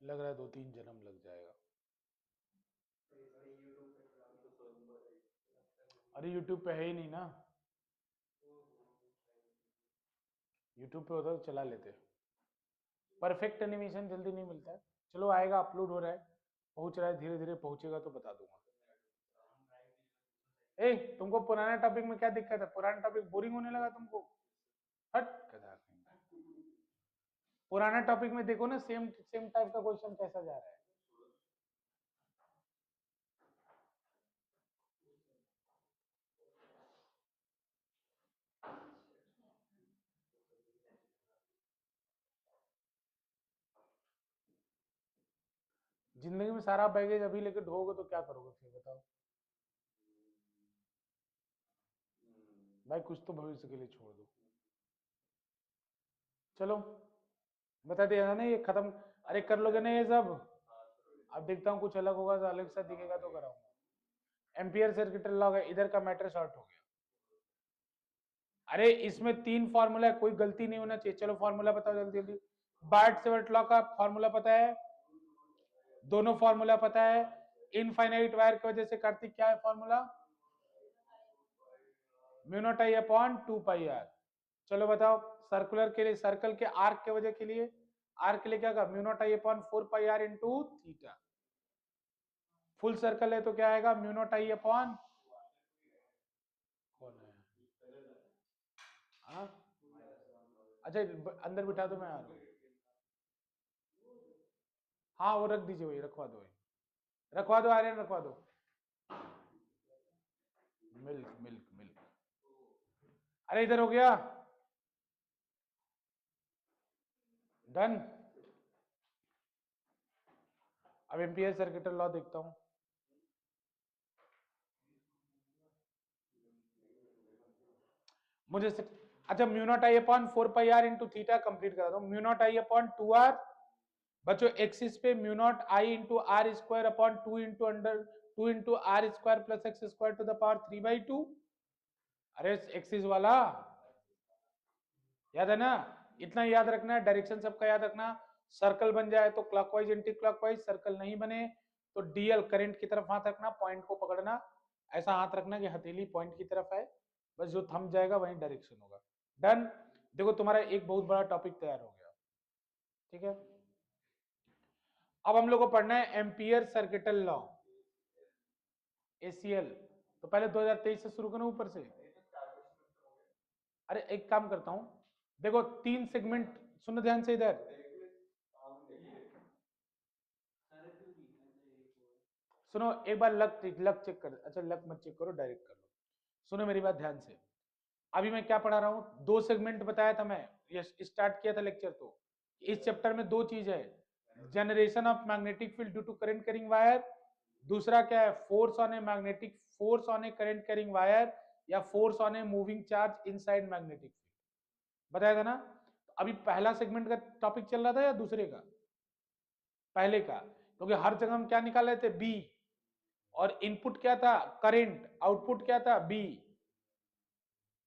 A: लग रहा है 2-3 जन्म लग जाएगा। अरे यूट्यूब पे है ही नहीं ना, यूट्यूब पे होता तो चला लेते। परफेक्ट एनिमेशन जल्दी नहीं मिलता है, चलो आएगा, अपलोड हो रहा है, पहुंच रहा है, धीरे धीरे पहुंचेगा तो बता दूंगा। ए तुमको पुराना टॉपिक में क्या दिक्कत है, पुराना टॉपिक बोरिंग होने लगा तुमको? हट गधा कहीं। पुराना टॉपिक में देखो ना, सेम सेम टाइप का क्वेश्चन कैसा जा रहा है। जिंदगी में सारा बैगेज अभी लेके ढोगे तो क्या करोगे फिर बताओ भाई, कुछ तो भविष्य के लिए छोड़ दो। चलो बता दिया ना ये खत्म, अरे कर लोगे ना ये सब। अब देखता हूँ कुछ अलग होगा तो अलग सा दिखेगा तो कराऊंगा। एम्पियर सर्किट लॉ है, इधर का मैटर शॉर्ट हो गया। अरे इसमें 3 फॉर्मूला है, कोई गलती नहीं होना चाहिए। चलो फॉर्मूला बताओ जल्दी जल्दी। बार्ट-सेवर्ट लॉ का फॉर्मूला पता है, दोनों फॉर्मूला पता है। इनफाइनाइट वायर की वजह से कार्तिक क्या है formula, mu not I upon 2 pi r. चलो बताओ सर्कुलर के लिए, सर्कल के आर्क के वजह के लिए, आर्क के लिए क्या होगा, mu not I upon 4 pi r into theta. Full circle है तो क्या आएगा, म्यू नॉट आई अपॉन, कौन है हाँ? अच्छा अंदर बिठा दो, मैं आ रहा हूँ। हाँ वो रख दीजिए, वही रखवा दो, वही रखवा दो, आर्यन रखवा दो। मिल्क मिल्क मिल्क, अरे इधर हो गया डन। अब एम्पियर सर्किट लॉ देखता हूं। मुझे अच्छा mu not I upon 4 pi r into theta complete करा दो। Mu not I upon 2 r, बच्चों एक्सिस पे mu not I into r square upon 2 into under 2 into r square plus x square to the power 3/2। अरे axis वाला याद है ना, इतना याद रखना है, डायरेक्शन सबका याद रखना। सर्कल बन जाए तो क्लॉकवाइज एंटी क्लॉकवाइज, सर्कल नहीं बने तो डीएल करंट की तरफ हाथ रखना, पॉइंट को पकड़ना, ऐसा हाथ रखना कि हथेली पॉइंट की तरफ है, बस जो थम जाएगा वही डायरेक्शन होगा। डन। देखो तुम्हारा एक बहुत बड़ा टॉपिक तैयार हो गया, ठीक है। अब हम लोग को पढ़ना है एम्पियर सर्किटल लॉ, एसीएल। तो पहले 2023 से शुरू करूं ऊपर से। अरे एक काम करता हूं, देखो 3 सेगमेंट, सुनो ध्यान से इधर, सुनो एक बार लक चेक कर, अच्छा लक मत चेक करो, डायरेक्ट कर लो। सुनो मेरी बात ध्यान से, अभी मैं क्या पढ़ा रहा हूं, 2 सेगमेंट बताया था मैं, ये स्टार्ट किया था लेक्चर। तो इस चैप्टर में 2 चीज है, generation of magnetic field due to current carrying wire, दूसरा क्या है, force on a magnetic, force on a current carrying wire या force on a moving charge inside magnetic field, बताया था ना। तो अभी पहला सेगमेंट का टॉपिक चल रहा था या दूसरे का, पहले का, क्योंकि हर जगह हम क्या निकाल रहे थे, बी, और इनपुट क्या था करंट, आउटपुट क्या था बी,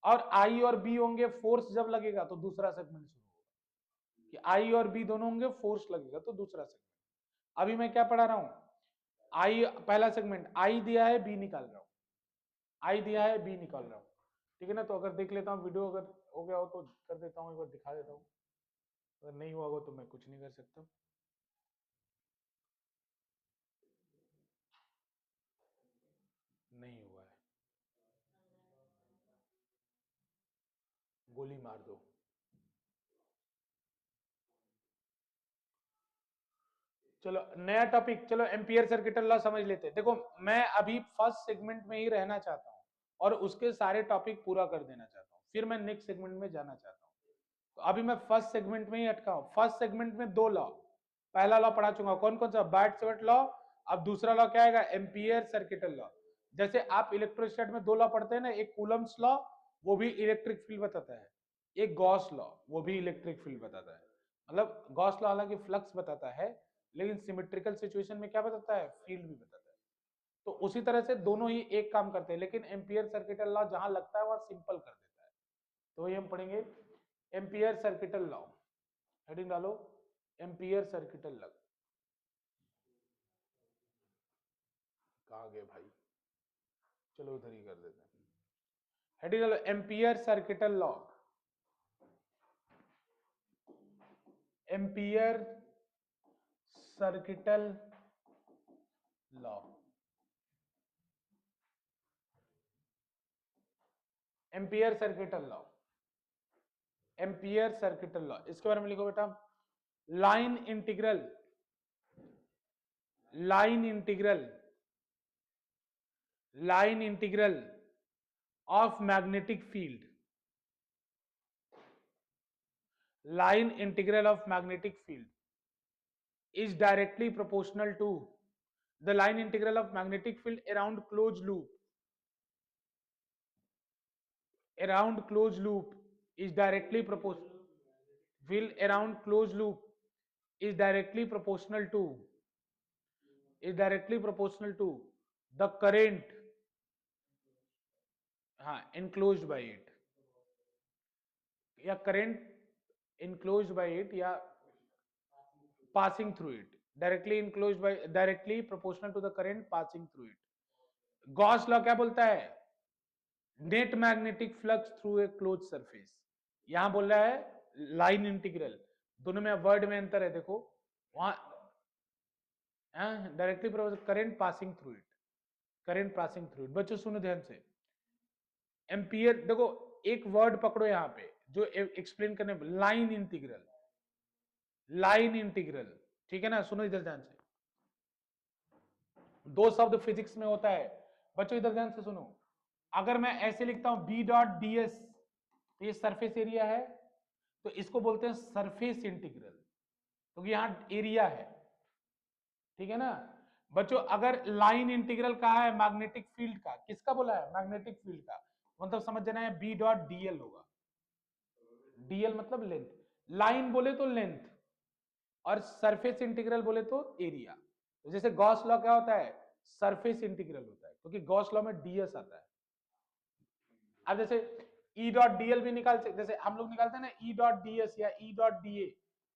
A: और आई और बी होंगे फोर्स जब लगेगा तो दूसरा सेगमेंट शुरू होगा, कि आई और बी दोनों होंगे फोर्स लगेगा तो दूसरा सेगमेंट। अभी मैं क्या पढ़ा रहा हूं, आई पहला सेगमेंट, आई दिया है बी निकाल रहा हूं, आई दिया है बी निकाल रहा हूं, ठीक है ना। तो अगर देख लेता हूं वीडियो, अगर हो गया हो तो कर देता हूं, एक बार दिखा देता हूं, अगर नहीं हुआ हो तो मैं कुछ नहीं कर सकता। नहीं हुआ है, गोली मार दो। चलो नया टॉपिक, चलो एम्पियर सर्किट लॉ समझ लेते हैं। देखो मैं अभी फर्स्ट सेगमेंट में ही रहना चाहता हूं और उसके सारे टॉपिक पूरा कर देना चाहता हूं, फिर मैं नेक्स्ट सेगमेंट में जाना चाहता हूं। तो अभी मैं फर्स्ट सेगमेंट में ही अटका हूं। फर्स्ट सेगमेंट में 2 लॉ, पहला लॉ पढ़ा चुका, कौन कौन सा, बार्ट-सेवर्ट लॉ। अब दूसरा लॉ क्या आएगा, एम्पियर सर्किटल लॉ। जैसे आप इलेक्ट्रोस्टैट में 2 लॉ पढ़ते हैं ना, एक कूलम्स लॉ, वो भी इलेक्ट्रिक फील्ड बताता है, एक गॉस लॉ, वो भी इलेक्ट्रिक फील्ड बताता है। मतलब गॉस लॉ हालांकि फ्लक्स बताता है, लेकिन सिमेट्रिकल सिचुएशन में क्या बताता है, फील्ड भी बताता है। तो उसी तरह से दोनों ही एक काम करते हैं, लेकिन एम्पियर सर्किटल लॉ जहां लगता है वहां सिंपल कर देता है। तो वही हम पढ़ेंगे, एम्पियर सर्किटल लॉ, हेडिंग डालो एम्पियर सर्किटल लॉ। कहाँ गए भाई, चलो उधर ही कर देते हैं, हेडिंग डालो ampere circuital law, ampere circuital law, ampere circuital law, ampere circuital law, इसके बारे में लिखो बेटा, line integral, line integral, line integral of magnetic field, line integral of magnetic field is directly proportional to the line integral of magnetic field around closed loop, around closed loop is directly proportional, field around closed loop is directly proportional to, is directly proportional to the current हाँ, enclosed by it या current enclosed by it या passing through it, directly proportional to the current passing through it. Gauss law क्या बोलता है? Net magnetic flux through a close surface. यहां बोल रहा है लाइन इंटीग्रल. दोनों में वर्ड में अंतर है, देखो वहां directly current passing through it, current passing through it. बच्चों सुनो ध्यान से, एम्पियर देखो एक वर्ड पकड़ो यहां पे जो एक्सप्लेन करने, लाइन इंटीग्रल, लाइन इंटीग्रल. ठीक है ना, सुनो इधर ध्यान से. दो शब्द फिजिक्स में होता है बच्चों, इधर ध्यान से सुनो. अगर मैं ऐसे लिखता हूं बी डॉट डी एस, तो ये सरफेस एरिया है, तो इसको बोलते हैं सरफेस इंटीग्रल, क्योंकि यहां एरिया है. ठीक है ना बच्चों. अगर लाइन इंटीग्रल कहा है मैग्नेटिक फील्ड का, किसका बोला है? मैग्नेटिक फील्ड का. मतलब समझ जाना है बी डॉट डीएल होगा. डीएल मतलब लेंथ. लाइन बोले तो लेंथ, और सरफेस इंटीग्रल बोले तो एरिया. तो जैसे गॉस लॉ क्या होता है? सरफेस इंटीग्रल होता है, क्योंकि गॉस लॉ में डीएस आता है. अब जैसे ई डॉट डीएल भी निकाल सकते, जैसे हम लोग निकालते हैं ना ई डॉट डीएस या ई डॉट डीए,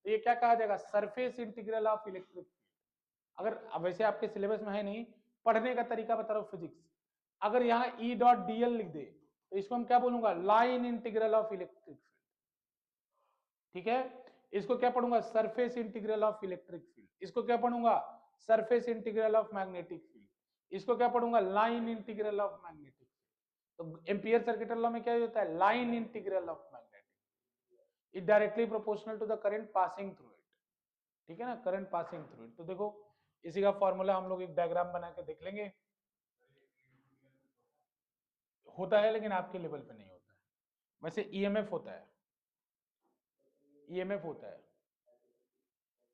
A: तो ये क्या कहा जाएगा? Surface integral of electric field. अगर अब वैसे आपके सिलेबस में है नहीं, पढ़ने का तरीका बता रहा हूं फिजिक्स. अगर यहाँ ई डॉट डीएल लिख दे तो इसको हम क्या बोलूंगा? Line integral of electric field. ठीक है. इसको क्या पढ़ूंगा? Surface integral of electric field. इसको क्या पढ़ूंगा? Surface integral of magnetic field. इसको क्या पढ़ूंगा? Line integral of magnetic. तो एम्पियर सर्किट लॉ में क्या होता है? Line integral of magnetic, it directly proportional to the current passing through it. ठीक है ना, करंट पासिंग थ्रू इट. तो देखो इसी का फॉर्मूला हम लोग एक डायग्राम बना के देख लेंगे. होता है लेकिन आपके लेवल पे नहीं होता है. वैसे ईएमएफ होता है, ईएमएफ होता है.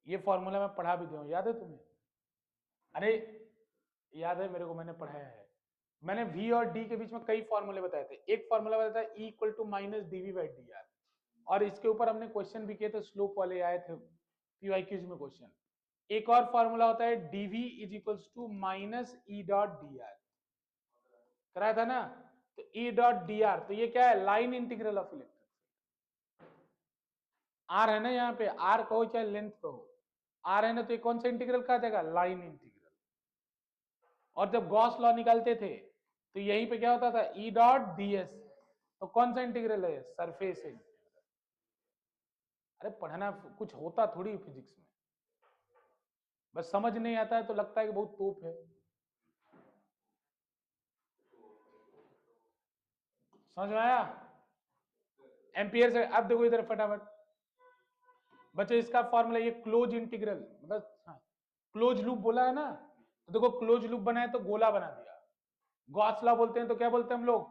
A: ये फॉर्मूला मैं पढ़ा भी दिया हूं, याद है तुम्हें? अरे याद है मेरे को, मैंने पढ़ाया है. मैंने V और D के बीच में कई फॉर्मूले बताए थे. एक फॉर्मूला बताया था E equal to minus DV by D r, और इसके ऊपर हमने क्वेश्चन भी किए थे, स्लोप वाले आए थे पीवाईक्यूज में क्वेश्चन. एक और फॉर्मूला होता है DV is equals to minus E dot D r, कराया था ना. तो ई डॉट डी आर, तो ये क्या है? Line integral of electric. R है ना यहाँ पे, आर कहो चाहे लेंथ कहो, आर है ना, तो ये कौन सा इंटीग्रल कहा जाएगा? Line integral. और जब गॉस लॉ निकालते थे तो यहीं पे क्या होता था? ई डॉट डी एस. तो कौन सा इंटीग्रल है? Surface integral. अरे पढ़ना कुछ होता थोड़ी फिजिक्स में, बस समझ नहीं आता है तो लगता है कि बहुत तोप है. समझ में आया? एम्पियर से. अब देखो इधर फटाफट बच्चों, इसका फॉर्मूला ये क्लोज इंटीग्रल, मतलब हाँ, क्लोज लूप बोला है ना, तो देखो क्लोज लूप बनाए तो गोला बना दिया. गॉस लॉ बोलते हैं तो क्या बोलते हैं हम लोग?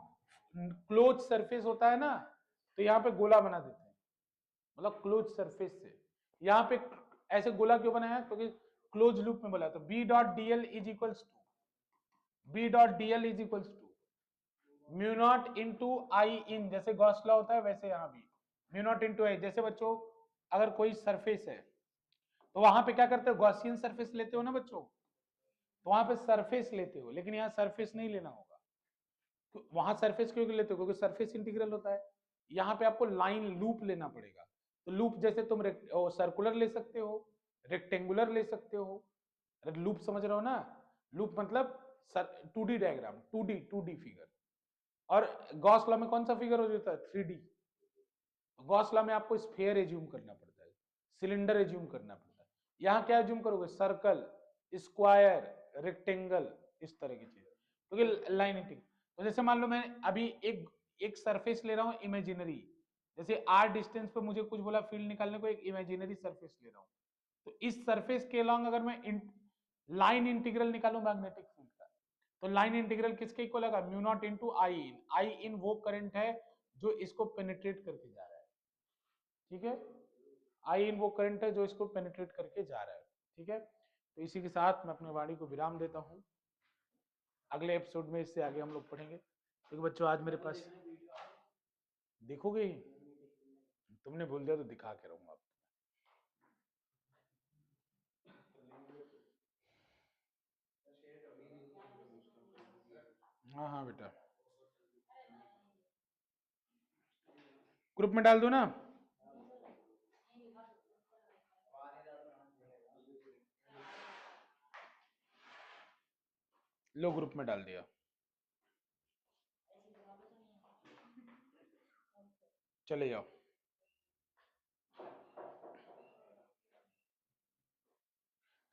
A: क्लोज सरफेस होता है ना, तो यहाँ पे गोला बना देते हैं, मतलब क्लोज सरफेस से. यहाँ पे ऐसे गोला क्यों बनाया? क्योंकि क्लोज लूप में बोला. तो B dot DL is equals to, B dot DL is equals to mu not into I in. जैसे गॉस लॉ होता है वैसे यहाँ भी म्यू नॉट इंटू आई. जैसे बच्चों अगर कोई सरफेस है तो वहां पे क्या करते हो? गॉसियन सरफेस लेते हो ना बच्चों, तो वहां पे सरफेस लेते हो, लेकिन यहाँ सरफेस नहीं लेना होगा. तो वहां सरफेस क्यों लेते हो? क्योंकि सरफेस इंटीग्रल होता है. यहाँ पे आपको लाइन लूप लेना पड़ेगा. तो लूप जैसे तुम सर्कुलर ले सकते हो, रेक्टेंगुलर ले सकते हो. अरे लूप समझ रहे हो ना? लूप मतलब 2D डायग्राम, 2D फिगर. और गॉस लॉ में कौन सा फिगर हो जाता है? 3D. गॉस लॉ में आपको स्फीयर एज्यूम करना पड़ता है, सिलेंडर एज्यूम करना पड़ता है. यहाँ क्या एज्यूम करोगे? सर्कल, स्क्वायर, रेक्टेंगल, इस तरह की चीज, क्योंकि लाइन इंटीग्रल. तो जैसे मान लो मैं अभी एक एक सरफेस ले रहा हूँ इमेजिनरी, जैसे r डिस्टेंस पे मुझे कुछ बोला फील्ड निकालने को, एक इमेजिनरी सरफेस ले रहा हूँ. तो इस सरफेस के अलॉन्ग अगर मैं लाइन इंटीग्रल निकालू मैग्नेटिक फील्ड का, तो लाइन इंटीग्रल किसके इक्वल होगा? म्यू नॉट इंटू आई इन. आई इन वो करंट है जो इसको पेनिट्रेट करके जा रहा है. ठीक है, आई इन वो करंट है जो इसको पेनिट्रेट करके जा रहा है. ठीक है, तो इसी के साथ मैं अपने वाणी को विराम देता हूँ. अगले एपिसोड में इससे आगे हम लोग पढ़ेंगे. क्योंकि बच्चों आज मेरे पास, देखोगे ही, तुमने बोल दिया तो दिखा के रहूंगा आप. हाँ हाँ बेटा. ग्रुप में डाल दूं ना? लो ग्रुप में डाल दिया। चले जाओ।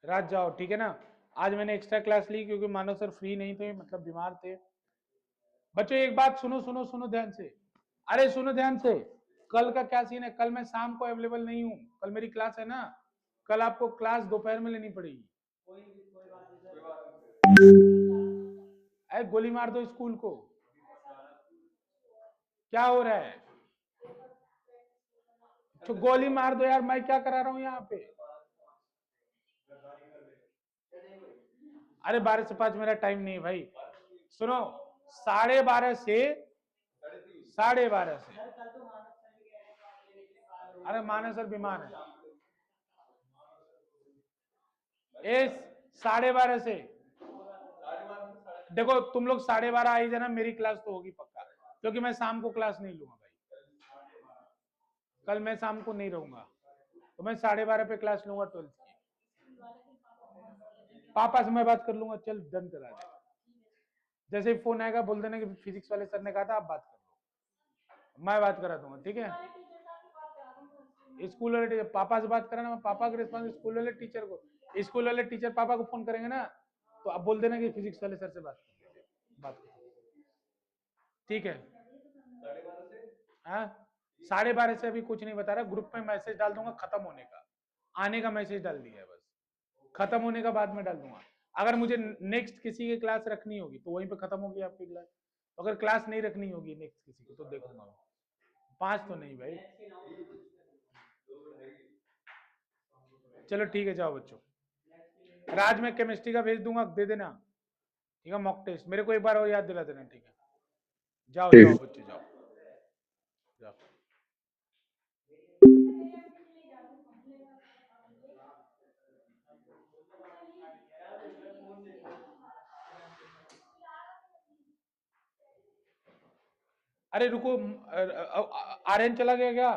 A: रात जाओ, ठीक है ना? आज मैंने एक्स्ट्रा क्लास ली क्योंकि मानव सर फ्री नहीं थे, मतलब बीमार थे। बच्चों एक बात सुनो सुनो सुनो ध्यान से, अरे सुनो ध्यान से। कल का क्या सीन है? कल मैं शाम को अवेलेबल नहीं हूँ, कल मेरी क्लास है ना। कल आपको क्लास दोपहर में लेनी पड़ेगी। अरे गोली मार दो स्कूल को। क्या हो रहा है? तो गोली मार दो यार, मैं क्या करा रहा हूँ यहाँ पे? अरे 12 से 5 मेरा टाइम नहीं है भाई। सुनो, 12:30 से 12:30 से। अरे मानव सर बीमार है। इस 12:30 से देखो, तुम लोग 12:30 आई जाना, मेरी क्लास तो होगी पक्का, क्योंकि मैं शाम को क्लास नहीं लूंगा भाई। कल मैं शाम को नहीं रहूंगा, तो मैं 12:30 पे क्लास लूंगा 12th की। पापा से मैं बात कर लूंगा, चल डन करा दे। जैसे ही फोन आएगा बोल देना कि फिजिक्स वाले सर ने कहा था, आप बात कर लो, मैं बात करा दूंगा, ठीक है? स्कूल वाले टीचर पापा से बात कराना, मैं पापा के रिस्पॉन्स स्कूल वाले टीचर को, स्कूल वाले टीचर पापा को फोन करेंगे ना, तो आप बोल देना कि फिजिक्स वाले सर से बात कर, ठीक है? हाँ, 12:30 से अभी कुछ नहीं बता रहा, ग्रुप में मैसेज डाल दूंगा खत्म होने का, आने का मैसेज डाल दिया है बस, खत्म होने का बाद में डाल दूंगा। अगर मुझे नेक्स्ट किसी की क्लास रखनी होगी तो वहीं पे खत्म होगी आपकी क्लास, अगर क्लास नहीं रखनी होगी नेक्स्ट किसी को तो देखूंगा। 5 तो नहीं भाई। चलो ठीक है, जाओ बच्चों। राज में केमिस्ट्री का भेज दूंगा, दे देना, ठीक है? मॉक टेस्ट मेरे को एक बार और याद दिला देना, ठीक है? जाओ जाओ
B: ठीक।
A: बच्चे, जाओ जाओ। अरे रुको, आर्यन चला गया क्या?